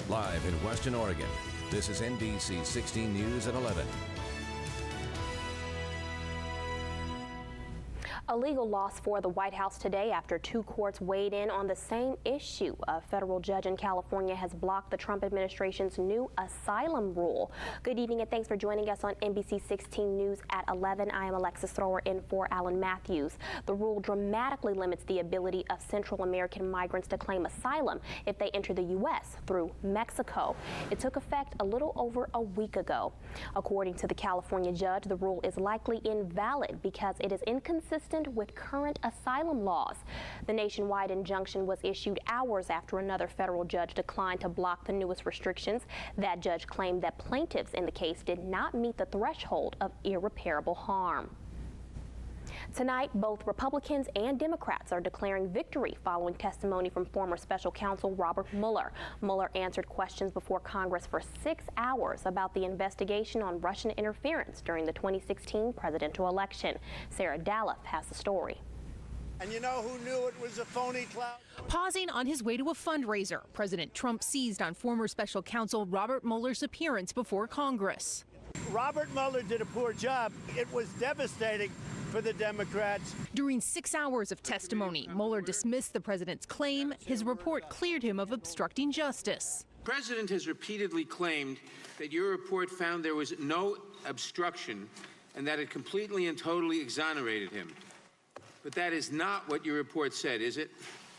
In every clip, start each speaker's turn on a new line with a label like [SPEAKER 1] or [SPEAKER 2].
[SPEAKER 1] Live in Western Oregon, this is NBC 16 News at 11.
[SPEAKER 2] A legal loss for the White House today after two courts weighed in on the same issue. A federal judge in California has blocked the Trump administration's new asylum rule. Good evening and thanks for joining us on NBC 16 News at 11. I am Alexis Thrower in for Alan Matthews. The rule dramatically limits the ability of Central American migrants to claim asylum if they enter the U.S. through Mexico. It took effect a little over a week ago. According to the California judge, the rule is likely invalid because it is inconsistent with current asylum laws. The nationwide injunction was issued hours after another federal judge declined to block the newest restrictions. That judge claimed that plaintiffs in the case did not meet the threshold of irreparable harm. Tonight, both Republicans and Democrats are declaring victory following testimony from former special counsel Robert Mueller. Mueller answered questions before Congress for 6 hours about the investigation on Russian interference during the 2016 presidential election. Sarah Dalloff has the story.
[SPEAKER 3] And you know who knew it was a phony cloud?
[SPEAKER 4] Pausing on his way to a fundraiser, President Trump seized on former special counsel Robert Mueller's appearance before Congress.
[SPEAKER 3] Robert Mueller did a poor job. It was devastating for the Democrats.
[SPEAKER 4] During 6 hours of testimony, Mueller dismissed the president's claim his report cleared him of obstructing justice.
[SPEAKER 5] The president has repeatedly claimed that your report found there was no obstruction and that it completely and totally exonerated him. But that is not what your report said, is it?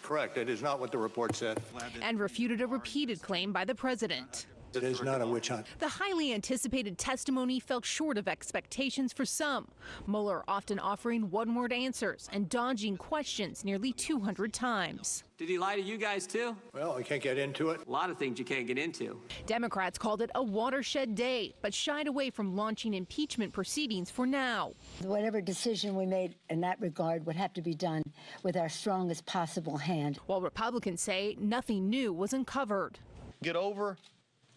[SPEAKER 6] Correct. It is not what the report said.
[SPEAKER 4] And refuted a repeated claim by the president.
[SPEAKER 6] It is not a witch hunt.
[SPEAKER 4] The highly anticipated testimony fell short of expectations for some. Mueller often offering one-word answers and dodging questions nearly 200 times.
[SPEAKER 7] Did he lie to you guys too?
[SPEAKER 6] Well, I can't get into it.
[SPEAKER 7] A lot of things you can't get into.
[SPEAKER 4] Democrats called it a watershed day, but shied away from launching impeachment proceedings for now.
[SPEAKER 8] Whatever decision we made in that regard would have to be done with our strongest possible hand.
[SPEAKER 4] While Republicans say nothing new was uncovered.
[SPEAKER 9] Get over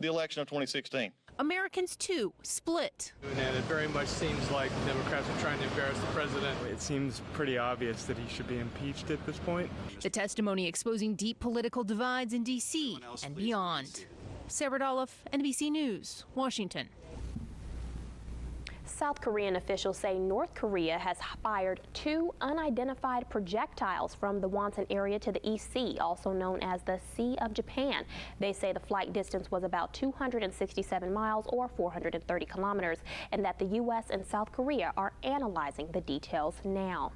[SPEAKER 9] the election of 2016.
[SPEAKER 4] Americans, too, split.
[SPEAKER 10] And it very much seems like the Democrats are trying to embarrass the president. It seems pretty obvious that he should be impeached at this point.
[SPEAKER 4] The testimony exposing deep political divides in D.C. and beyond. Sarah Dalloff, NBC News, Washington.
[SPEAKER 2] South Korean officials say North Korea has fired 2 unidentified projectiles from the Wonsan area to the East Sea, also known as the Sea of Japan. They say the flight distance was about 267 miles or 430 kilometers, and that the U.S. and South Korea are analyzing the details now.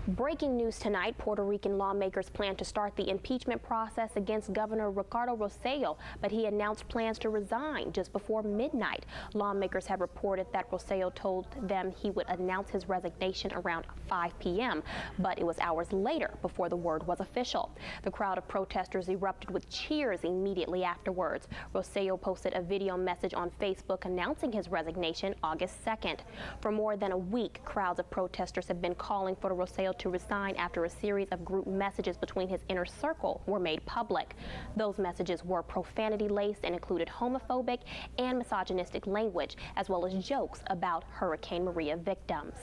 [SPEAKER 2] Breaking news tonight, Puerto Rican lawmakers plan to start the impeachment process against Governor Ricardo Rosselló, but he announced plans to resign just before midnight. Lawmakers have reported that Rosselló told them he would announce his resignation around 5 p.m., but it was hours later before the word was official. The crowd of protesters erupted with cheers immediately afterwards. Rosselló posted a video message on Facebook announcing his resignation August 2nd. For more than a week, crowds of protesters have been calling for Rosselló to resign after a series of group messages between his inner circle were made public. Those messages were profanity-laced and included homophobic and misogynistic language, as well as jokes about Hurricane Maria victims.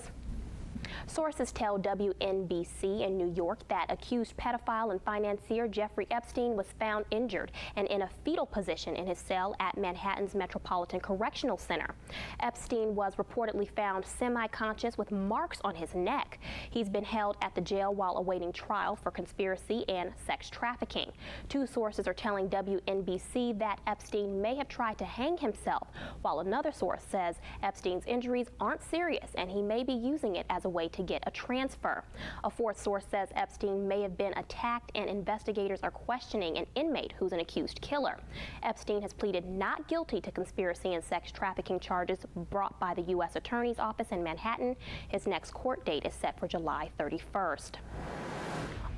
[SPEAKER 2] Sources tell WNBC in New York that accused pedophile and financier Jeffrey Epstein was found injured and in a fetal position in his cell at Manhattan's Metropolitan Correctional Center. Epstein was reportedly found semi-conscious with marks on his neck. He's been held at the jail while awaiting trial for conspiracy and sex trafficking. 2 sources are telling WNBC that Epstein may have tried to hang himself, while another source says Epstein's injuries aren't serious and he may be using it as a way to get a transfer. A 4th source says Epstein may have been attacked and investigators are questioning an inmate who's an accused killer. Epstein has pleaded not guilty to conspiracy and sex trafficking charges brought by the U.S. Attorney's Office in Manhattan. His next court date is set for July 31st.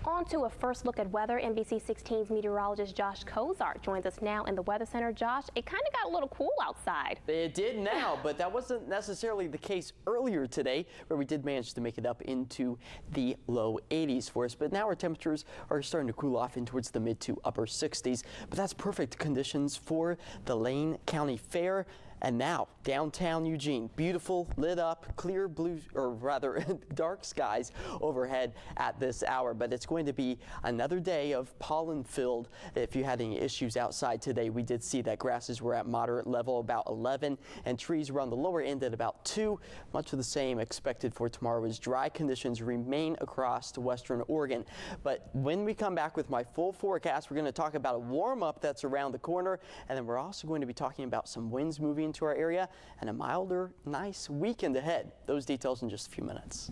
[SPEAKER 2] On to a first look at weather. NBC 16's meteorologist Josh Kozart joins us now in the Weather Center. Josh, it kind of got a little cool outside.
[SPEAKER 11] It did now, but that wasn't necessarily the case earlier today, where we did manage to make it up into the low 80s for us. But now our temperatures are starting to cool off in towards the mid to upper 60s. But that's perfect conditions for the Lane County Fair. And now, downtown Eugene, beautiful, lit up, clear blue, or rather dark skies overhead at this hour. But it's going to be another day of pollen filled. If you had any issues outside today, we did see that grasses were at moderate level, about 11, and trees were on the lower end at about 2. Much of the same expected for tomorrow as dry conditions remain across western Oregon. But when we come back with my full forecast, we're going to talk about a warm up that's around the corner, and then we're also going to be talking about some winds moving into our area and a milder, nice weekend ahead. Those details in just a few minutes.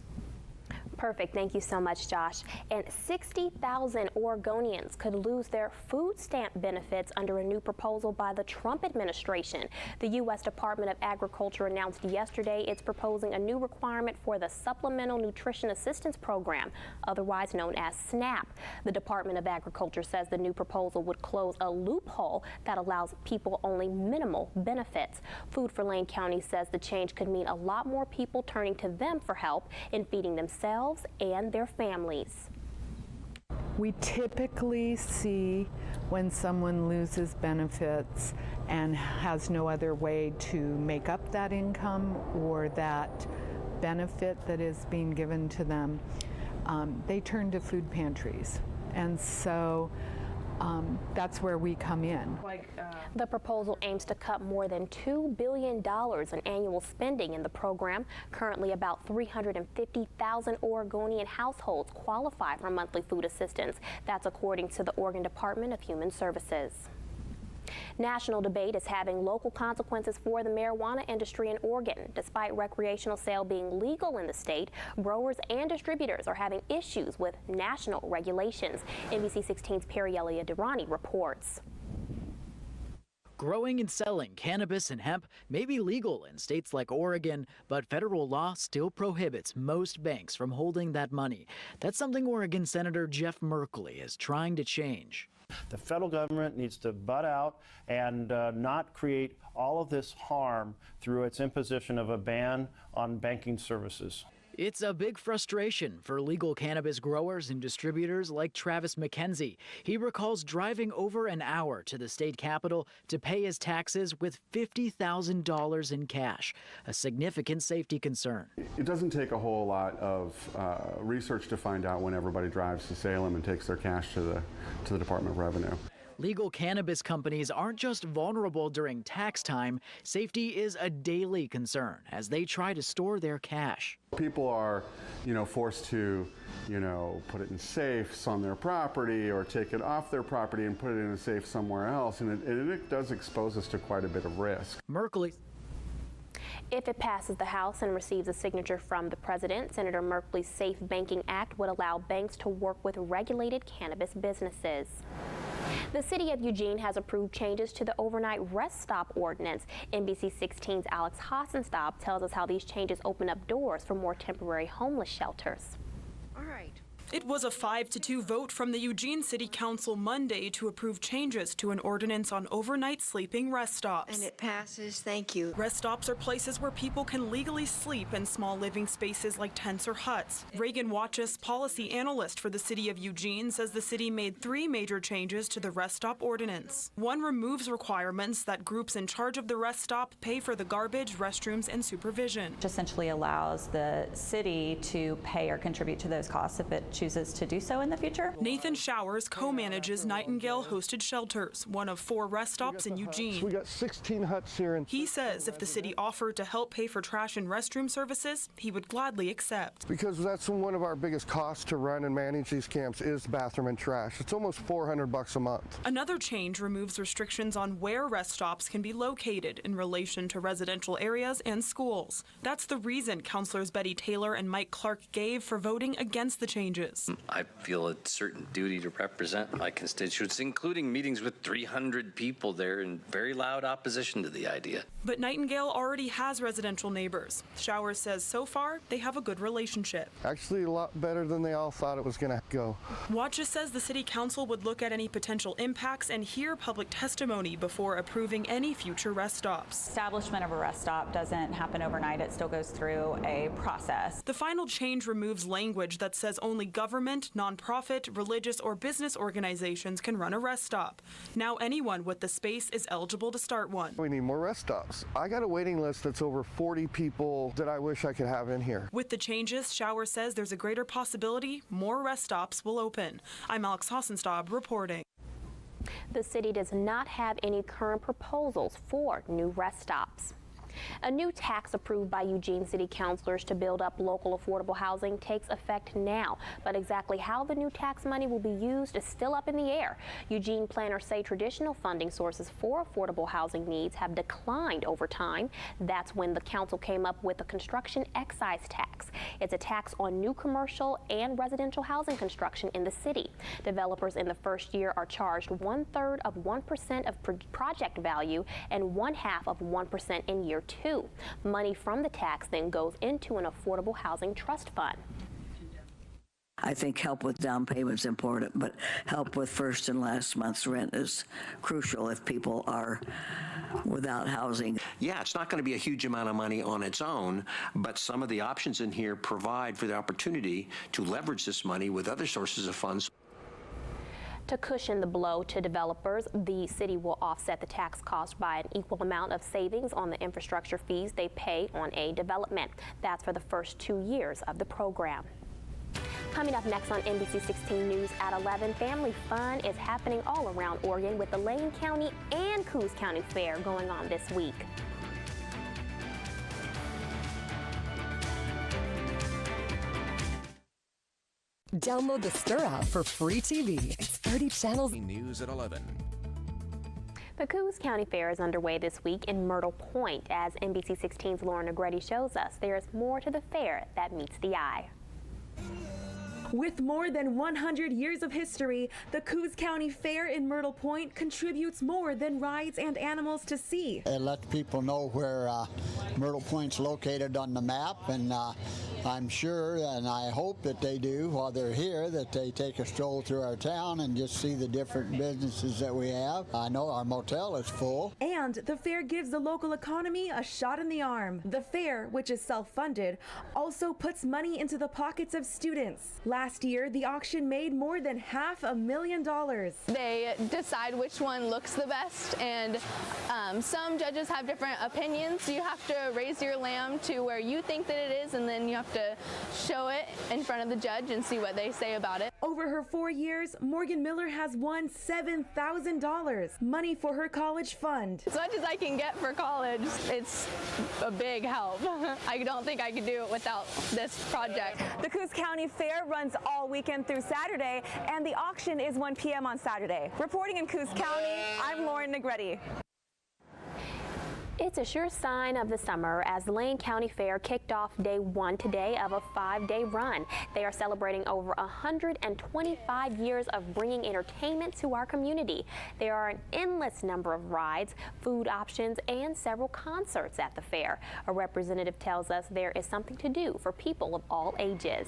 [SPEAKER 2] Perfect. Thank you so much, Josh. And 60,000 Oregonians could lose their food stamp benefits under a new proposal by the Trump administration. The U.S. Department of Agriculture announced yesterday it's proposing a new requirement for the Supplemental Nutrition Assistance Program, otherwise known as SNAP. The Department of Agriculture says the new proposal would close a loophole that allows people only minimal benefits. Food for Lane County says the change could mean a lot more people turning to them for help in feeding themselves and their families.
[SPEAKER 12] We typically see when someone loses benefits and has no other way to make up that income or that benefit that is being given to them, they turn to food pantries. And so that's where we come in.
[SPEAKER 2] The proposal aims to cut more than $2 billion in annual spending in the program. Currently, about 350,000 Oregonian households qualify for monthly food assistance. That's according to the Oregon Department of Human Services. National debate is having local consequences for the marijuana industry in Oregon. Despite recreational sale being legal in the state, growers and distributors are having issues with national regulations. NBC 16's Perielia Durrani reports.
[SPEAKER 13] Growing and selling cannabis and hemp may be legal in states like Oregon, but federal law still prohibits most banks from holding that money. That's something Oregon Senator Jeff Merkley is trying to change.
[SPEAKER 14] The federal government needs to butt out and not create all of this harm through its imposition of a ban on banking services.
[SPEAKER 13] It's a big frustration for legal cannabis growers and distributors like Travis McKenzie. He recalls driving over an hour to the state capitol to pay his taxes with $50,000 in cash, a significant safety concern.
[SPEAKER 15] It doesn't take a whole lot of research to find out when everybody drives to Salem and takes their cash to the Department of Revenue.
[SPEAKER 13] Legal cannabis companies aren't just vulnerable during tax time. Safety is a daily concern as they try to store their cash.
[SPEAKER 15] People are, forced to, put it in safes on their property or take it off their property and put it in a safe somewhere else. And it does expose us to quite a bit of risk.
[SPEAKER 13] Merkley.
[SPEAKER 2] If it passes the House and receives a signature from the president, Senator Merkley's Safe Banking Act would allow banks to work with regulated cannabis businesses. The city of Eugene has approved changes to the overnight rest stop ordinance. NBC 16's Alex Hassenstaub tells us how these changes open up doors for more temporary homeless shelters.
[SPEAKER 16] All right. It was a 5-2 vote from the Eugene City Council Monday to approve changes to an ordinance on overnight sleeping rest stops.
[SPEAKER 17] And it passes. Thank you.
[SPEAKER 16] Rest stops are places where people can legally sleep in small living spaces like tents or huts. Reagan Watchus, policy analyst for the city of Eugene, says the city made 3 major changes to the rest stop ordinance. One removes requirements that groups in charge of the rest stop pay for the garbage, restrooms, and supervision.
[SPEAKER 18] Which essentially allows the city to pay or contribute to those costs if it chooses to do so in the future.
[SPEAKER 16] Nathan Showers co-manages Nightingale Hosted Shelters, one of 4 rest stops in Eugene.
[SPEAKER 19] We got 16 huts here.
[SPEAKER 16] He says if the city offered to help pay for trash and restroom services, he would gladly accept.
[SPEAKER 19] Because that's one of our biggest costs to run and manage these camps is bathroom and trash. It's almost $400 a month.
[SPEAKER 16] Another change removes restrictions on where rest stops can be located in relation to residential areas and schools. That's the reason Councilors Betty Taylor and Mike Clark gave for voting against the changes.
[SPEAKER 20] I feel a certain duty to represent my constituents, including meetings with 300 people there in very loud opposition to the idea.
[SPEAKER 16] But Nightingale already has residential neighbors. Showers says so far they have a good relationship.
[SPEAKER 19] Actually, a lot better than they all thought it was going to go.
[SPEAKER 16] Watchus says the city council would look at any potential impacts and hear public testimony before approving any future rest stops.
[SPEAKER 18] Establishment of a rest stop doesn't happen overnight. It still goes through a process.
[SPEAKER 16] The final change removes language that says only government, nonprofit, religious, or business organizations can run a rest stop. Now anyone with the space is eligible to start one.
[SPEAKER 19] We need more rest stops. I got a waiting list that's over 40 people that I wish I could have in here.
[SPEAKER 16] With the changes, Shower says there's a greater possibility more rest stops will open. I'm Alex Hassenstab reporting.
[SPEAKER 2] The city does not have any current proposals for new rest stops. A new tax approved by Eugene City councilors to build up local affordable housing takes effect now, but exactly how the new tax money will be used is still up in the air. Eugene planners say traditional funding sources for affordable housing needs have declined over time. That's when the council came up with the construction excise tax. It's a tax on new commercial and residential housing construction in the city. Developers in the first year are charged 1/3 of 1% of project value and 1/2 of 1% in year 2. Money from the tax then goes into an affordable housing trust fund.
[SPEAKER 17] I think help with down payment is important, but help with first and last month's rent is crucial if people are without housing.
[SPEAKER 21] Yeah, it's not going to be a huge amount of money on its own, but some of the options in here provide for the opportunity to leverage this money with other sources of funds.
[SPEAKER 2] To cushion the blow to developers, the city will offset the tax cost by an equal amount of savings on the infrastructure fees they pay on a development. That's for the first 2 years of the program. Coming up next on NBC 16 News at 11, family fun is happening all around Oregon with the Lane County and Coos County Fair going on this week.
[SPEAKER 22] Download the Stir app for free TV. It's 30 channels.
[SPEAKER 1] News at 11.
[SPEAKER 2] The Coos County Fair is underway this week in Myrtle Point. As NBC 16's Lauren Negretti shows us, there's more to the fair that meets the eye.
[SPEAKER 23] With more than 100 years of history, the Coos County Fair in Myrtle Point contributes more than rides and animals to see.
[SPEAKER 24] It lets people know where Myrtle Point's located on the map, and I'm sure and I hope that they do while they're here, that they take a stroll through our town and just see the different businesses that we have. I know our motel is full.
[SPEAKER 23] And the fair gives the local economy a shot in the arm. The fair, which is self-funded, also puts money into the pockets of students. Last year, the auction made more than $500,000.
[SPEAKER 25] They decide which one looks the best, and some judges have different opinions. You have to raise your lamb to where you think that it is, and then you have to show it in front of the judge and see what they say about it.
[SPEAKER 23] Over her 4 years, Morgan Miller has won $7,000, money for her college fund.
[SPEAKER 25] As much as I can get for college, it's a big help. I don't think I could do it without this project.
[SPEAKER 23] The Coos County Fair runs all weekend through Saturday, and the auction is 1 p.m. on Saturday. Reporting in Coos County, I'm Lauren Negretti.
[SPEAKER 2] It's a sure sign of the summer as the Lane County Fair kicked off day 1 today of a 5-day run. They are celebrating over 125 years of bringing entertainment to our community. There are an endless number of rides, food options, and several concerts at the fair. A representative tells us there is something to do for people of all ages.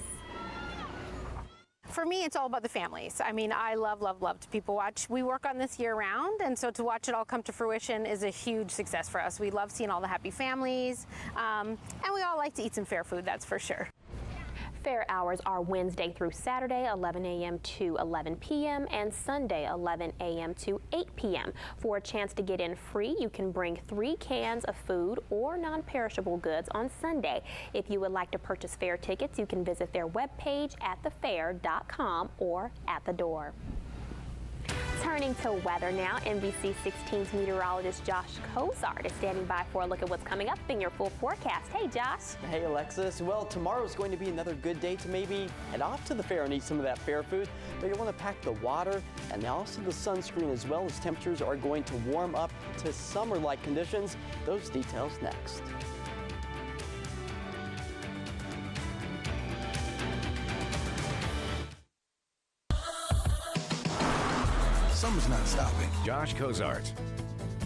[SPEAKER 26] For me, it's all about the families. I mean, I love to people watch. We work on this year round, and so to watch it all come to fruition is a huge success for us. We love seeing all the happy families, and we all like to eat some fair food, that's for sure.
[SPEAKER 2] Fair hours are Wednesday through Saturday, 11 a.m. to 11 p.m. and Sunday, 11 a.m. to 8 p.m. For a chance to get in free, you can bring 3 cans of food or non-perishable goods on Sunday. If you would like to purchase fair tickets, you can visit their webpage at thefair.com or at the door. Turning to weather now, NBC 16's meteorologist Josh Cozart is standing by for a look at what's coming up in your full forecast. Hey, Josh.
[SPEAKER 11] Hey, Alexis. Well, tomorrow's going to be another good day to maybe head off to the fair and eat some of that fair food. But you'll want to pack the water and also the sunscreen, as well as temperatures are going to warm up to summer-like conditions. Those details next.
[SPEAKER 1] Summer's not stopping. Josh Cozart.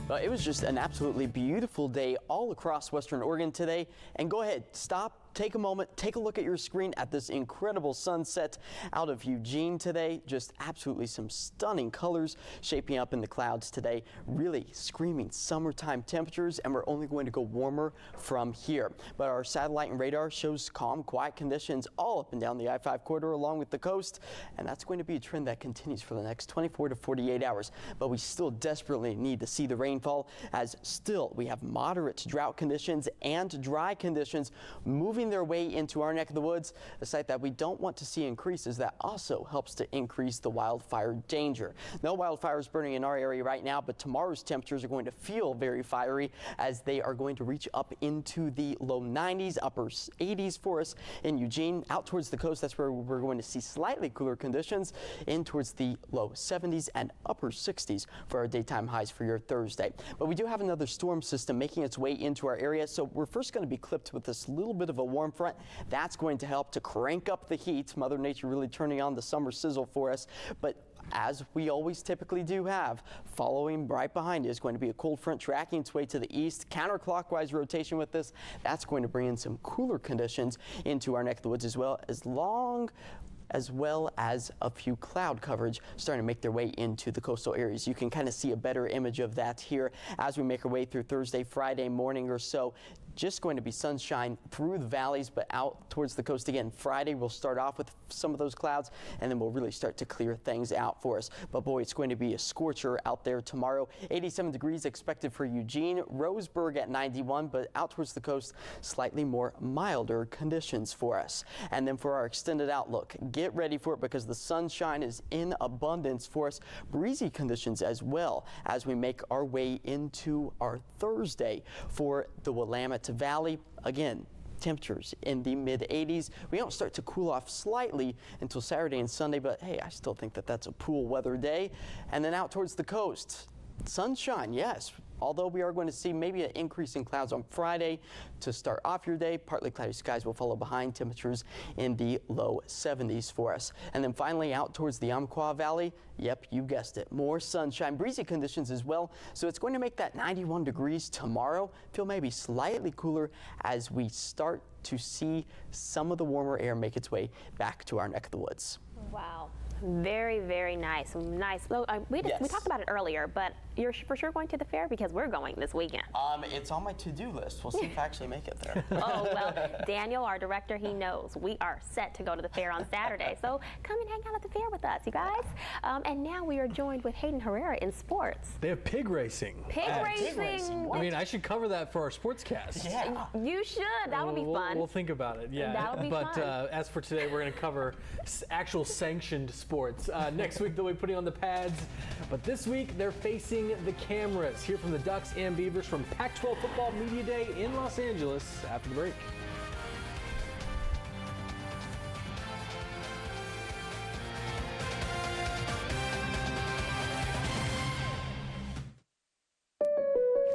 [SPEAKER 11] Well, it was just an absolutely beautiful day all across Western Oregon today. And go ahead, stop, take a moment, take a look at your screen at this incredible sunset out of Eugene today. Just absolutely some stunning colors shaping up in the clouds today. Really screaming summertime temperatures, and we're only going to go warmer from here. But our satellite and radar shows calm, quiet conditions all up and down the I-5 corridor along with the coast, and that's going to be a trend that continues for the next 24 to 48 hours. But we still desperately need to see the rainfall, as still we have moderate drought conditions and dry conditions moving their way into our neck of the woods, a site that we don't want to see increases. That also helps to increase the wildfire danger. No wildfires burning in our area right now, but tomorrow's temperatures are going to feel very fiery, as they are going to reach up into the low 90s, upper 80s for us in Eugene. Out towards the coast, that's where we're going to see slightly cooler conditions, in towards the low 70s and upper 60s for our daytime highs for your Thursday. But we do have another storm system making its way into our area, so we're first going to be clipped with this little bit of a warm front. That's going to help to crank up the heat. Mother Nature really turning on the summer sizzle for us. But as we always typically do have, following right behind you is going to be a cold front tracking its way to the east. Counterclockwise rotation with this. That's going to bring in some cooler conditions into our neck of the woods, as well as a few cloud coverage starting to make their way into the coastal areas. You can kind of see a better image of that here as we make our way through Thursday, Friday morning or so. Just going to be sunshine through the valleys, but out towards the coast again. Friday we'll start off with some of those clouds, and then we'll really start to clear things out for us. But boy, it's going to be a scorcher out there tomorrow. 87 degrees expected for Eugene, Roseburg at 91, but out towards the coast, slightly more milder conditions for us. And then for our extended outlook, get ready for it, because the sunshine is in abundance for us. Breezy conditions as well as we make our way into our Thursday for the Willamette Valley. Again, temperatures in the mid-80s. We don't start to cool off slightly until Saturday and Sunday, but hey, I still think that that's a pool weather day. And then out towards the coast, sunshine, yes. Although we are going to see maybe an increase in clouds on Friday to start off your day. Partly cloudy skies will follow behind, temperatures in the low 70s for us. And then finally out towards the Umpqua Valley, yep, you guessed it, more sunshine, breezy conditions as well. So it's going to make that 91 degrees tomorrow feel maybe slightly cooler as we start to see some of the warmer air make its way back to our neck of the woods.
[SPEAKER 2] Wow. Very, very nice. Nice. Well, we talked about it earlier, but you're for sure going to the fair, because we're going this weekend.
[SPEAKER 11] It's on my to-do list. We'll see if I actually make it there.
[SPEAKER 2] Oh, well, Daniel, our director, he knows we are set to go to the fair on Saturday. So come and hang out at the fair with us, you guys. And now we are joined with Hayden Herrera in sports.
[SPEAKER 3] They have pig racing.
[SPEAKER 2] Pig racing.
[SPEAKER 3] I mean, I should cover that for our sportscast.
[SPEAKER 2] Yeah. You should. That would be fun.
[SPEAKER 3] We'll think about it. Yeah.
[SPEAKER 2] That would be fun.
[SPEAKER 3] But as for today, we're going to cover actual sanctioned sports. Next week, they'll be putting on the pads. But this week, they're facing the cameras. Hear from the Ducks and Beavers from Pac-12 Football Media Day in Los Angeles after the break.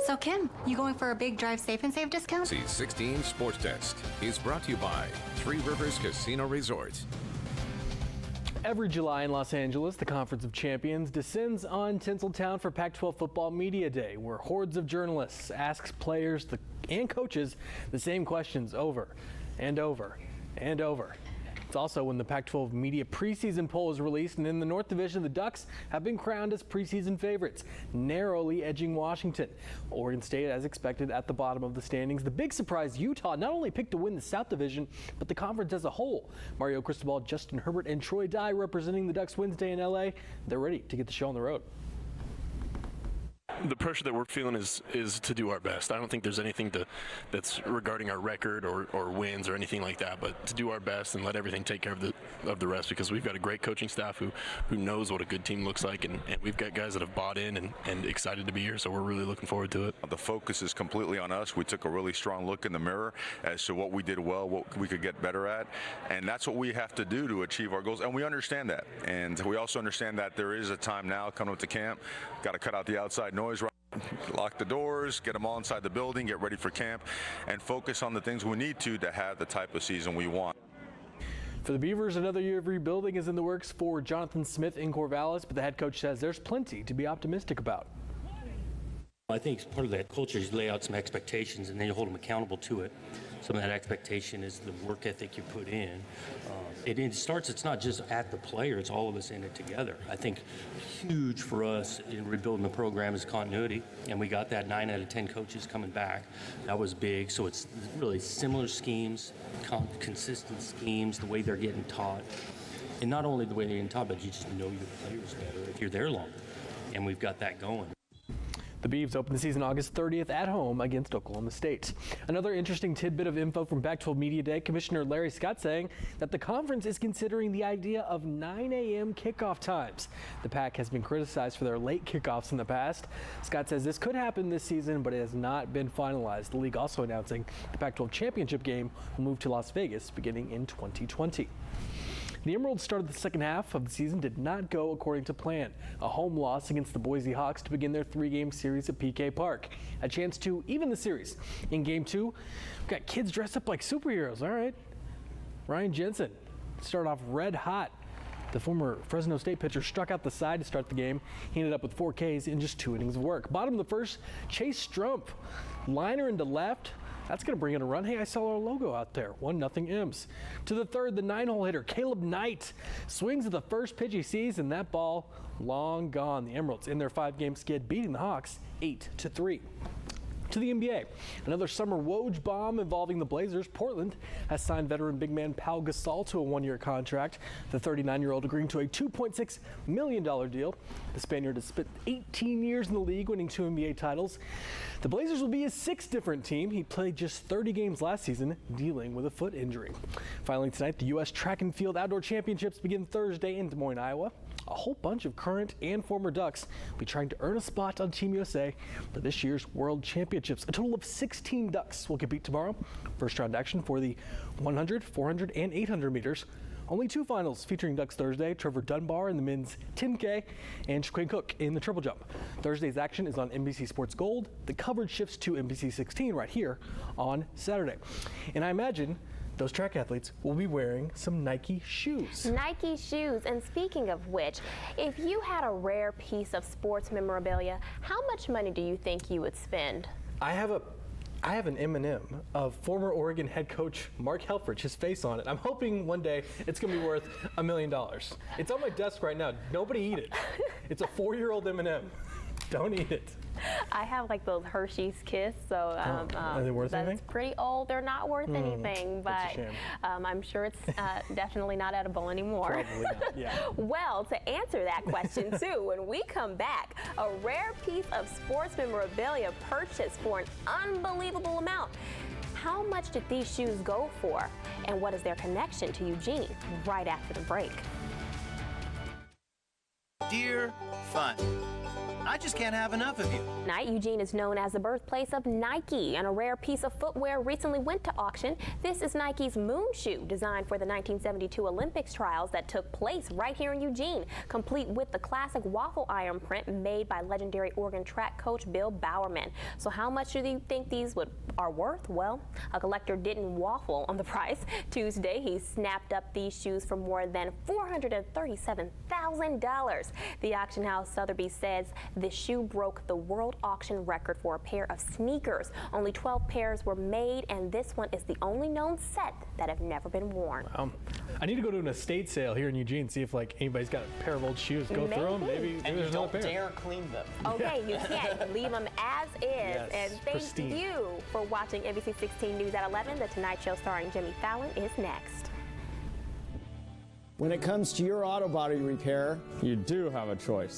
[SPEAKER 5] So Kim, you going for a big Drive Safe and Save discount?
[SPEAKER 1] C16 Sports Desk is brought to you by Three Rivers Casino Resort.
[SPEAKER 3] Every July in Los Angeles, the Conference of Champions descends on Tinseltown for Pac-12 Football Media Day, where hordes of journalists ask players and coaches the same questions over and over and over. It's also when the Pac-12 Media Preseason Poll is released, and in the North Division, the Ducks have been crowned as preseason favorites, narrowly edging Washington. Oregon State, as expected, at the bottom of the standings. The big surprise, Utah not only picked to win the South Division, but the conference as a whole. Mario Cristobal, Justin Herbert, and Troy Dye representing the Ducks Wednesday in LA. They're ready to get the show on the road.
[SPEAKER 6] The pressure that we're feeling is to do our best. I don't think there's anything that's regarding our record or wins or anything like that, but to do our best and let everything take care of the rest, because we've got a great coaching staff who knows what a good team looks like, and we've got guys that have bought in and excited to be here, so we're really looking forward to it.
[SPEAKER 7] The focus is completely on us. We took a really strong look in the mirror as to what we did well, what we could get better at, and that's what we have to do to achieve our goals, and we understand that. And we also understand that there is a time now coming up to camp. Got to cut out the outside noise, lock the doors, get them all inside the building, get ready for camp, and focus on the things we need to have the type of season we want.
[SPEAKER 3] For the Beavers, another year of rebuilding is in the works for Jonathan Smith in Corvallis, but the head coach says there's plenty to be optimistic about.
[SPEAKER 4] I think part of that culture is lay out some expectations and then you hold them accountable to it. Some of that expectation is the work ethic you put in. It's not just at the player, it's all of us in it together. I think huge for us in rebuilding the program is continuity, and we got that 9 out of 10 coaches coming back. That was big, so it's really similar schemes, consistent schemes, the way they're getting taught. And not only the way they're getting taught, but you just know your players better if you're there longer. And we've got that going.
[SPEAKER 3] The Beavs open the season August 30th at home against Oklahoma State. Another interesting tidbit of info from Pac-12 Media Day, Commissioner Larry Scott saying that the conference is considering the idea of 9 a.m. kickoff times. The Pac has been criticized for their late kickoffs in the past. Scott says this could happen this season, but it has not been finalized. The league also announcing the Pac-12 championship game will move to Las Vegas beginning in 2020. The Emeralds started the second half of the season did not go according to plan. A home loss against the Boise Hawks to begin their 3-game series at PK Park. A chance to even the series. In Game 2, we've got kids dressed up like superheroes. All right. Ryan Jensen started off red hot. The former Fresno State pitcher struck out the side to start the game. He ended up with 4 Ks in just 2 innings of work. Bottom of the first, Chase Strumpf. Liner into left. That's going to bring in a run. Hey, I saw our logo out there. 1-0 Imps. To the third, the 9-hole hitter, Caleb Knight, swings at the first pitch he sees, and that ball long gone. The Emeralds in their 5-game skid, beating the Hawks 8-3. To the NBA, another summer Woj bomb involving the Blazers. Portland has signed veteran big man Pau Gasol to a 1-year contract. The 39-year-old agreeing to a $2.6 million deal. The Spaniard has spent 18 years in the league, winning 2 NBA titles. The Blazers will be his 6th different team. He played just 30 games last season, dealing with a foot injury. Finally tonight, the U.S. Track and Field Outdoor Championships begin Thursday in Des Moines, Iowa. A whole bunch of current and former Ducks will be trying to earn a spot on Team USA for this year's World Championships. A total of 16 Ducks will compete tomorrow. First round action for the 100, 400, and 800 meters. Only 2 finals featuring Ducks Thursday. Trevor Dunbar in the men's 10K and Shaquan Cook in the triple jump. Thursday's action is on NBC Sports Gold. The coverage shifts to NBC 16 right here on Saturday. And I imagine those track athletes will be wearing some Nike shoes.
[SPEAKER 2] Nike shoes. And speaking of which, if you had a rare piece of sports memorabilia, how much money do you think you would spend?
[SPEAKER 3] I have an M&M of former Oregon head coach Mark Helfrich, his face on it. I'm hoping one day it's going to be worth $1 million. It's on my desk right now. Nobody eat it. It's a 4-year-old M&M. Don't eat it.
[SPEAKER 2] I have like those Hershey's Kiss, so
[SPEAKER 3] are they worth anything?
[SPEAKER 2] That's pretty old. They're not worth anything, but I'm sure it's definitely not edible anymore.
[SPEAKER 3] Probably not, yeah.
[SPEAKER 2] Well, to answer that question too, when we come back, a rare piece of sports memorabilia purchased for an unbelievable amount. How much did these shoes go for? And what is their connection to Eugene? Right after the break.
[SPEAKER 8] Dear Fun, I just can't have enough of you.
[SPEAKER 2] Tonight, Eugene is known as the birthplace of Nike, and a rare piece of footwear recently went to auction. This is Nike's Moon shoe, designed for the 1972 Olympics trials that took place right here in Eugene, complete with the classic waffle iron print made by legendary Oregon track coach Bill Bowerman. So how much do you think these are worth? Well, a collector didn't waffle on the price. Tuesday, he snapped up these shoes for more than $437,000. The auction house Sotheby's says the shoe broke the world auction record for a pair of sneakers. Only 12 pairs were made, and this one is the only known set that have never been worn.
[SPEAKER 3] I need to go to an estate sale here in Eugene, see if like anybody's got a pair of old shoes. Go through them, maybe there's another pair.
[SPEAKER 11] Dare clean them.
[SPEAKER 2] Okay, you can't. Leave them as is.
[SPEAKER 3] Yes,
[SPEAKER 2] and thank
[SPEAKER 3] pristine.
[SPEAKER 2] you for watching NBC 16 News at 11. The Tonight Show starring Jimmy Fallon is next.
[SPEAKER 9] When it comes to your auto body repair, you do have a choice.